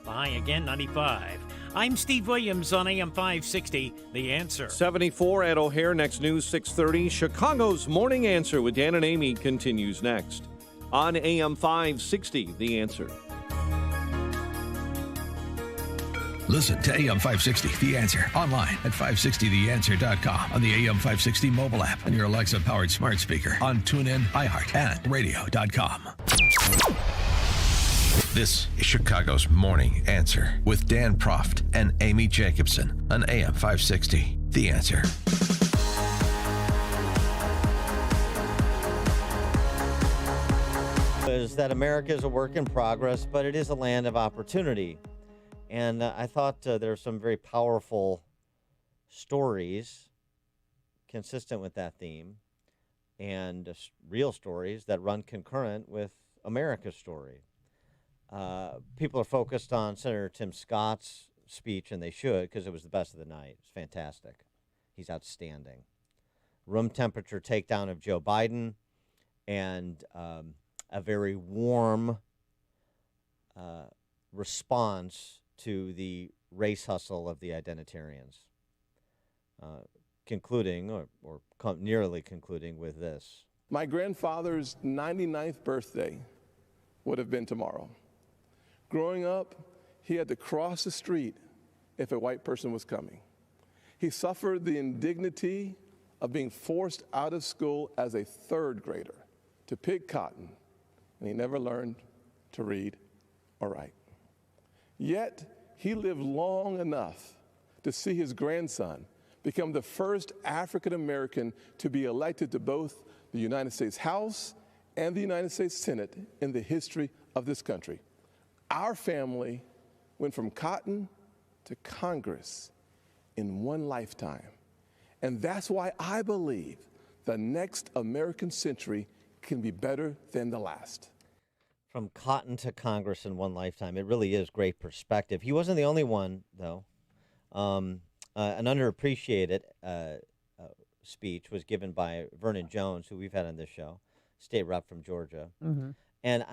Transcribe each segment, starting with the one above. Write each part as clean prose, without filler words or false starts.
The high again, 95. I'm Steve Williams on AM 560, The Answer. 74 at O'Hare. Next news, 6:30. Chicago's Morning Answer with Dan and Amy continues next on AM 560, The Answer. Listen to AM 560, The Answer, online at 560theanswer.com, on the AM 560 mobile app, on your Alexa-powered smart speaker, on TuneIn, iHeart, and radio.com. This is Chicago's Morning Answer with Dan Proft and Amy Jacobson on AM 560, The Answer. Is that America is a work in progress, but it is a land of opportunity. And I thought there are some very powerful stories consistent with that theme, and real stories that run concurrent with America's story. People are focused on Senator Tim Scott's speech, and they should, because it was the best of the night. It's fantastic. He's outstanding. Room temperature takedown of Joe Biden, and a very warm response to the race hustle of the identitarians. Concluding, or nearly concluding with this. My grandfather's 99th birthday would have been tomorrow. Growing up, he had to cross the street if a white person was coming. He suffered the indignity of being forced out of school as a third grader to pick cotton, and he never learned to read or write. Yet, he lived long enough to see his grandson become the first African American to be elected to both the United States House and the United States Senate in the history of this country. Our family went from cotton to Congress in one lifetime. And that's why I believe the next American century can be better than the last. From cotton to Congress in one lifetime. It really is great perspective. He wasn't the only one, though. An underappreciated speech was given by Vernon Jones, who we've had on this show, state rep from Georgia. Mm-hmm. And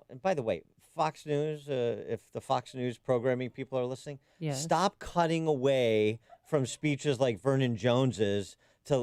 and by the way, Fox News, if the Fox News programming people are listening, yes, stop cutting away from speeches like Vernon Jones's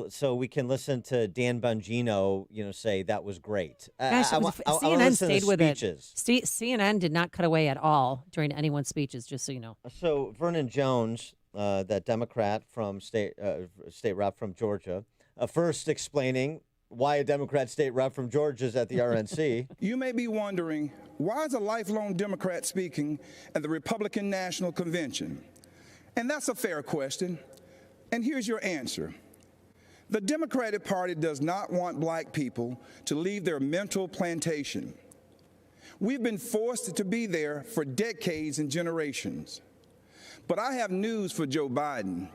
so we can listen to Dan Bongino, say that was great. Gosh, CNN stayed with it. CNN did not cut away at all during anyone's speeches, just so you know. So Vernon Jones, that Democrat from state rep from Georgia, first explaining why a Democrat state rep from Georgia is at the RNC. You may be wondering, why is a lifelong Democrat speaking at the Republican National Convention? And that's a fair question. And here's your answer. The Democratic Party does not want black people to leave their mental plantation. We've been forced to be there for decades and generations. But I have news for Joe Biden.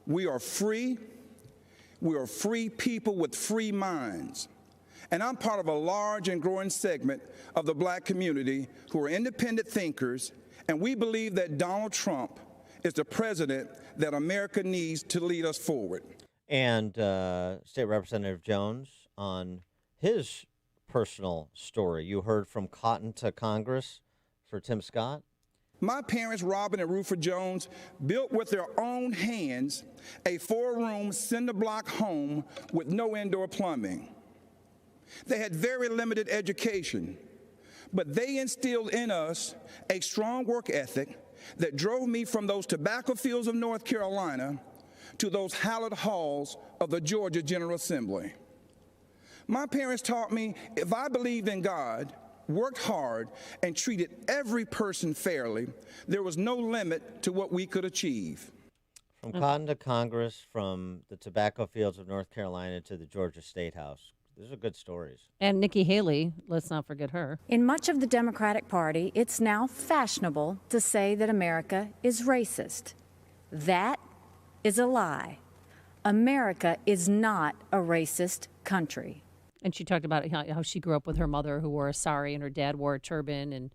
We are free. We are free people with free minds. And I'm part of a large and growing segment of the black community who are independent thinkers, and we believe that Donald Trump is the president that America needs to lead us forward. And State Representative Jones on his personal story. You heard from cotton to Congress for Tim Scott? My parents, Robin and Rufus Jones, built with their own hands a 4-room cinder-block home with no indoor plumbing. They had very limited education, but they instilled in us a strong work ethic that drove me from those tobacco fields of North Carolina to those hallowed halls of the Georgia General Assembly. My parents taught me if I believed in God, worked hard, and treated every person fairly, there was no limit to what we could achieve. From cotton to Congress, from the tobacco fields of North Carolina to the Georgia State House. These are good stories. And Nikki Haley, let's not forget her. In much of the Democratic Party, it's now fashionable to say that America is racist. That is a lie. America is not a racist country. And she talked about how she grew up with her mother who wore a sari and her dad wore a turban, and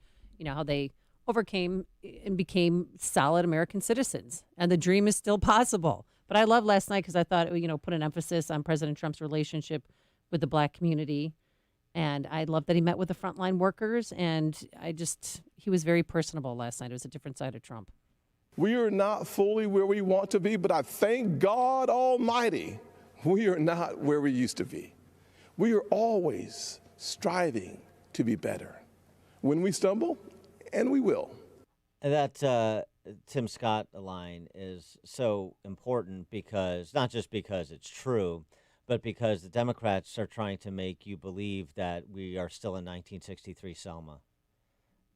how they overcame and became solid American citizens. And the dream is still possible. But I love last night because I thought, put an emphasis on President Trump's relationship with the black community And I love that he met with the frontline workers. And he was very personable last night. It was a different side of Trump. We are not fully where we want to be, but I thank God Almighty, we are not where we used to be. We are always striving to be better. When we stumble, and we will. And that Tim Scott line is so important because, not just because it's true, but because the Democrats are trying to make you believe that we are still in 1963 Selma.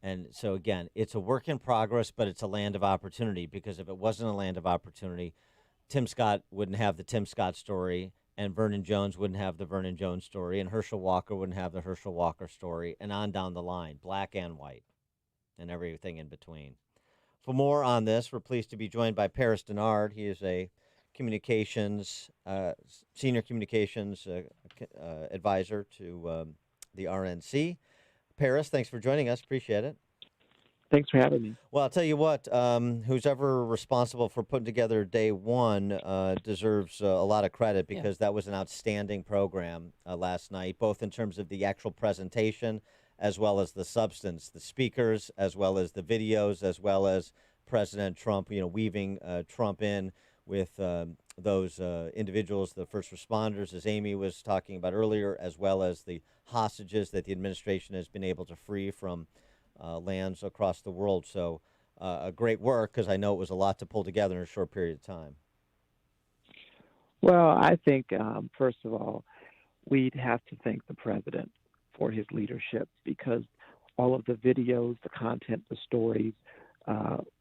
And so, again, it's a work in progress, but it's a land of opportunity, because if it wasn't a land of opportunity, Tim Scott wouldn't have the Tim Scott story, and Vernon Jones wouldn't have the Vernon Jones story, and Herschel Walker wouldn't have the Herschel Walker story, and on down the line, black and white, and everything in between. For more on this, we're pleased to be joined by Paris Dennard. He is a senior communications advisor to the RNC. Paris, thanks for joining us. Appreciate it. Thanks for having me. Well, I'll tell you what, who's ever responsible for putting together day one deserves a lot of credit, because that was an outstanding program last night, both in terms of the actual presentation as well as the substance, the speakers, as well as the videos, as well as President Trump, weaving Trump in with those individuals, the first responders, as Amy was talking about earlier, as well as the hostages that the administration has been able to free from lands across the world. So a great work, because I know it was a lot to pull together in a short period of time. Well, I think, first of all, we'd have to thank the president for his leadership, because all of the videos, the content, the stories,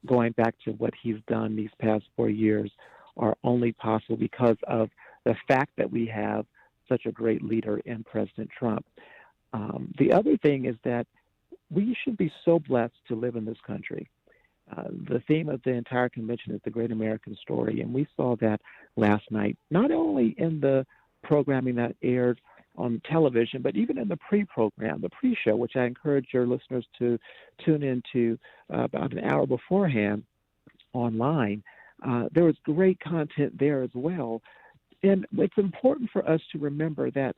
going back to what he's done these past 4 years, are only possible because of the fact that we have such a great leader in President Trump. The other thing is that we should be so blessed to live in this country. The theme of the entire convention is the great American story, and we saw that last night, not only in the programming that aired on television, but even in the pre-program, the pre-show, which I encourage your listeners to tune into about an hour beforehand online. There was great content there as well. And it's important for us to remember that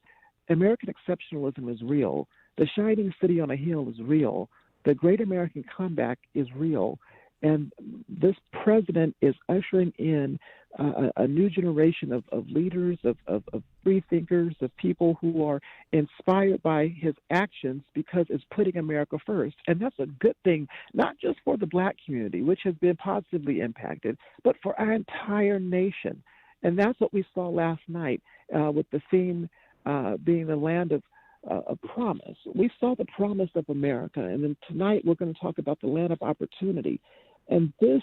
American exceptionalism is real. The shining city on a hill is real. The great American comeback is real. And this president is ushering in a new generation of leaders, of free thinkers, of people who are inspired by his actions, because it's putting America first. And that's a good thing, not just for the black community, which has been positively impacted, but for our entire nation. And that's what we saw last night with the theme being the land of promise. We saw the promise of America. And then tonight we're going to talk about the land of opportunity. And this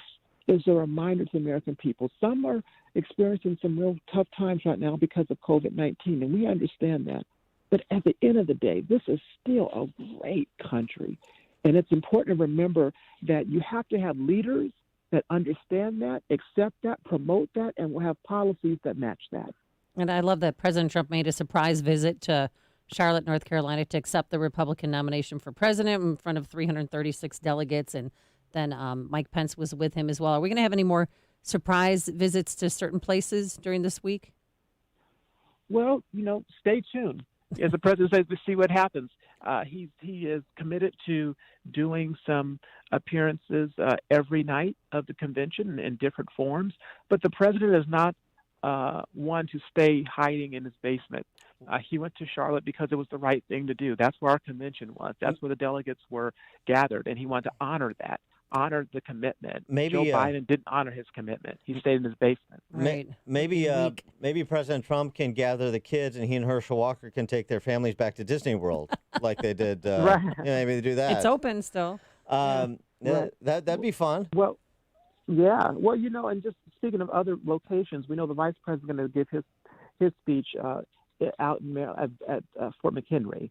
is a reminder to the American people. Some are experiencing some real tough times right now because of COVID-19, and we understand that. But at the end of the day, this is still a great country. And it's important to remember that you have to have leaders that understand that, accept that, promote that, and will have policies that match that. And I love that President Trump made a surprise visit to Charlotte, North Carolina, to accept the Republican nomination for president in front of 336 delegates. And then Mike Pence was with him as well. Are we going to have any more surprise visits to certain places during this week? Well, stay tuned. As the president says, to see what happens. He is committed to doing some appearances every night of the convention in different forms. But the president is not one to stay hiding in his basement. He went to Charlotte because it was the right thing to do. That's where our convention was. That's where the delegates were gathered, and he wanted to honor that. Honored the commitment. Maybe Joe Biden didn't honor his commitment. He stayed in his basement. Right. Maybe President Trump can gather the kids, and he and Herschel Walker can take their families back to Disney World like they did. Right. Maybe they do that. It's open still. Right. That'd be fun. Well, yeah. Well, and just speaking of other locations, we know the vice president is going to give his speech out in at Fort McHenry.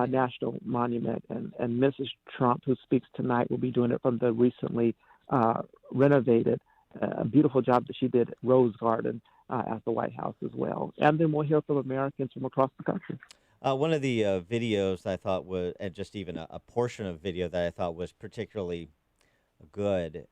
National Monument, and Mrs. Trump, who speaks tonight, will be doing it from the recently renovated, beautiful job that she did at Rose Garden at the White House as well. And then we'll hear from Americans from across the country. One of the videos I thought was, and just even a portion of video that I thought was particularly good,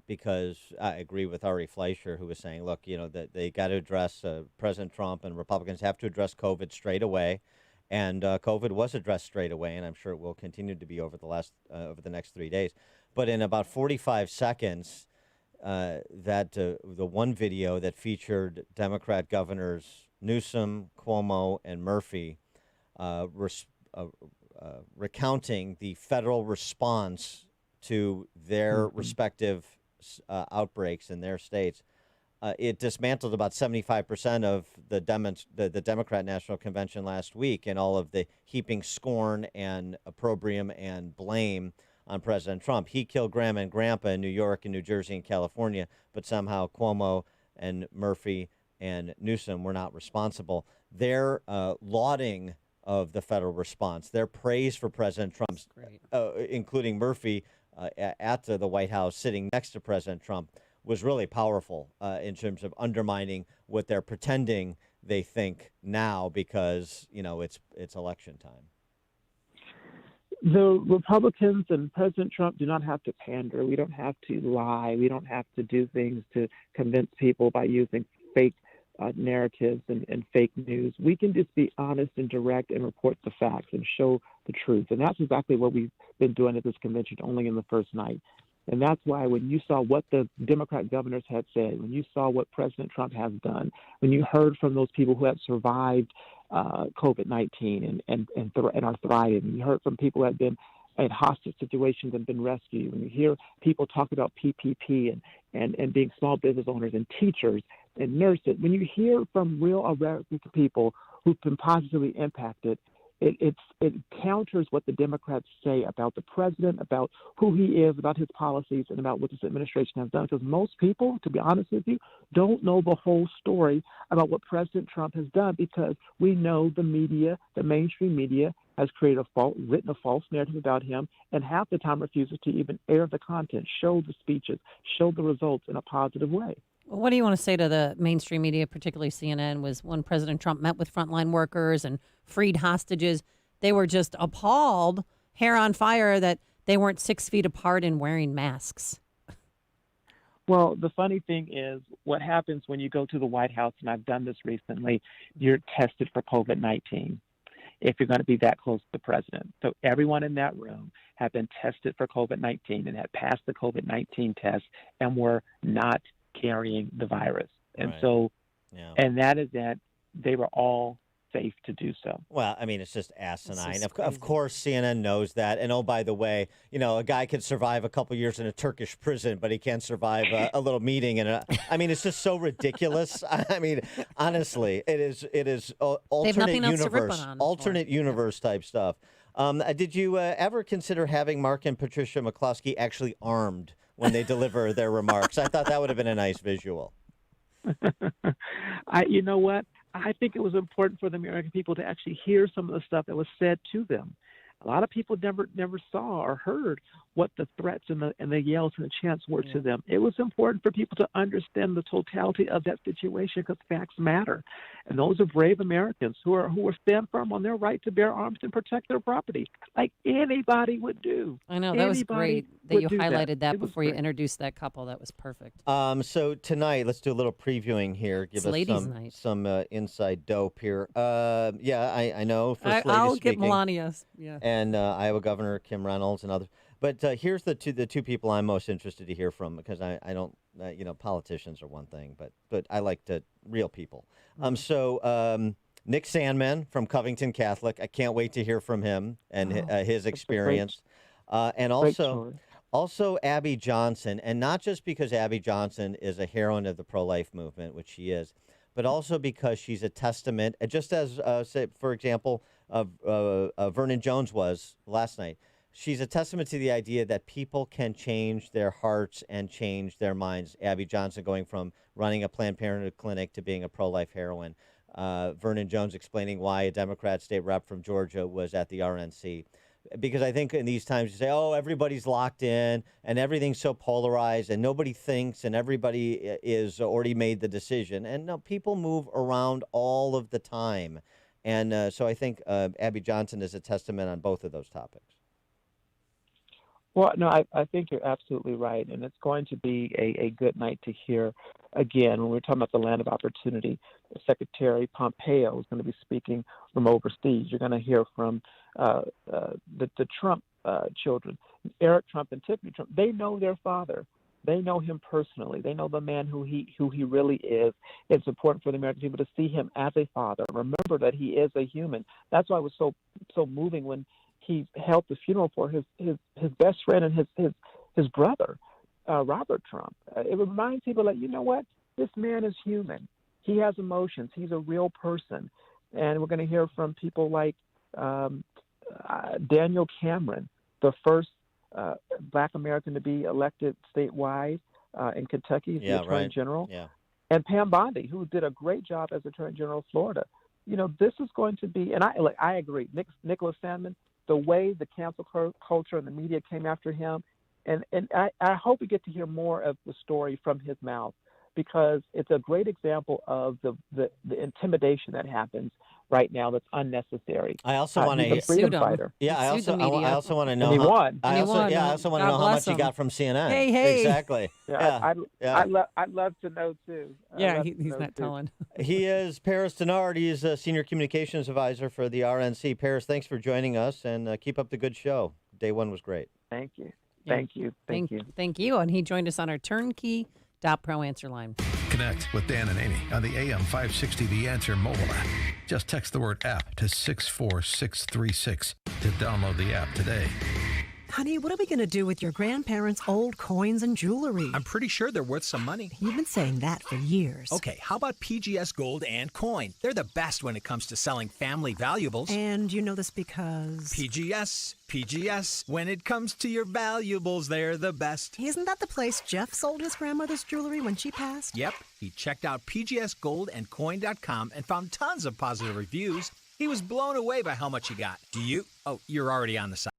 because I agree with Ari Fleischer, who was saying, look, that they got to address President Trump, and Republicans have to address COVID straight away. And COVID was addressed straight away, and I'm sure it will continue to be over the next 3 days. But in about 45 seconds, the one video that featured Democrat governors Newsom, Cuomo, and Murphy recounting the federal response to their respective outbreaks in their states, it dismantled about 75% of the Democrat National Convention last week, and all of the heaping scorn and opprobrium and blame on President Trump. He killed Grandma and Grandpa in New York and New Jersey and California, but somehow Cuomo and Murphy and Newsom were not responsible. Their lauding of the federal response, their praise for President Trump's, including Murphy at the White House sitting next to President Trump, was really powerful in terms of undermining what they're pretending they think now because, it's election time. The Republicans and President Trump do not have to pander. We don't have to lie. We don't have to do things to convince people by using fake narratives and fake news. We can just be honest and direct and report the facts and show the truth. And that's exactly what we've been doing at this convention, only in the first night. And that's why when you saw what the Democrat governors had said, when you saw what President Trump has done, when you heard from those people who have survived COVID-19 and are thriving, you heard from people who have been in hostage situations and been rescued, when you hear people talk about PPP and being small business owners and teachers and nurses, when you hear from real American people who've been positively impacted, it counters what the Democrats say about the president, about who he is, about his policies, and about what this administration has done. Because most people, to be honest with you, don't know the whole story about what President Trump has done, because we know the media, the mainstream media, has created written a false narrative about him, and half the time refuses to even air the content, show the speeches, show the results in a positive way. Well, what do you want to say to the mainstream media, particularly CNN, was when President Trump met with frontline workers and freed hostages, they were just appalled, hair on fire, that they weren't 6 feet apart and wearing masks. Well, the funny thing is what happens when you go to the White House, and I've done this recently, you're tested for COVID-19 if you're going to be that close to the president. So everyone in that room had been tested for COVID-19 and had passed the COVID-19 test and were not carrying the virus. And so, and that is that they were all safe to do so. Well, I mean, it's just asinine. Of course, CNN knows that. And oh, by the way, a guy could survive a couple years in a Turkish prison, but he can't survive a little meeting. I mean, it's just so ridiculous. I mean, honestly, it is alternate universe type stuff. Did you ever consider having Mark and Patricia McCloskey actually armed when they deliver their remarks? I thought that would have been a nice visual. You know what? I think it was important for the American people to actually hear some of the stuff that was said to them. A lot of people never saw or heard what the threats and the yells and the chants were to them. It was important for people to understand the totality of that situation, because facts matter. And those are brave Americans who stand firm on their right to bear arms and protect their property, like anybody would do. I know, that was great that you highlighted that before you introduced that couple. That was perfect. So tonight, let's do a little previewing here. Give us some inside dope here. I know. First Lady I'll speaking, get Melania's. Yeah. And Iowa Governor Kim Reynolds and others. But here's the two people I'm most interested to hear from, because I don't, politicians are one thing, but I like real people. So Nick Sandman from Covington Catholic, I can't wait to hear from him and his experience. And also Abby Johnson, and not just because Abby Johnson is a heroine of the pro-life movement, which she is, but also because she's a testament, just as, say, for example, Vernon Jones was last night. She's a testament to the idea that people can change their hearts and change their minds. Abby Johnson going from running a Planned Parenthood clinic to being a pro-life heroine. Vernon Jones explaining why a Democrat state rep from Georgia was at the RNC. Because I think in these times you say, oh, everybody's locked in and everything's so polarized and nobody thinks and everybody is already made the decision. And no, people move around all of the time. And so I think Abby Johnson is a testament on both of those topics. Well, no, I think you're absolutely right, and it's going to be a good night to hear again when we're talking about the land of opportunity. Secretary Pompeo is going to be speaking from overseas. You're going to hear from the Trump children, Eric Trump and Tiffany Trump. They know their father. They know him personally. They know the man who he really is. It's important for the American people to see him as a father. Remember that he is a human. That's why it was so moving when he held the funeral for his best friend and his brother, Robert Trump. It reminds people that, you know what, this man is human. He has emotions. He's a real person. And we're going to hear from people like Daniel Cameron, the first Black American to be elected statewide in Kentucky, the Attorney General. Yeah. And Pam Bondi, who did a great job as Attorney General of Florida. You know, this is going to be, and I agree, Nicholas Sandmann, the way the cancel culture and the media came after him, and I hope we get to hear more of the story from his mouth, because it's a great example of the intimidation that happens right now that's unnecessary. I also want to hear freedom fighter. Yeah, I also want to know. And he won. I also want to know how much he got from CNN. Hey. Exactly. I'd love to know too. He's not telling. He is Paris Dennard. He's a senior communications advisor for the RNC. Paris, thanks for joining us, and keep up the good show. Day one was great. Thank you. Yeah. Thank you. Thank you. And he joined us on our turnkey.pro answer line. Connect with Dan and Amy on the AM 560 The Answer mobile app. Just text the word app to 64636 to download the app today. Honey, what are we going to do with your grandparents' old coins and jewelry? I'm pretty sure they're worth some money. You've been saying that for years. Okay, how about PGS Gold and Coin? They're the best when it comes to selling family valuables. And you know this because... PGS, when it comes to your valuables, they're the best. Isn't that the place Jeff sold his grandmother's jewelry when she passed? Yep, he checked out pgsgoldandcoin.com and found tons of positive reviews. He was blown away by how much he got. Do you? Oh, you're already on the site.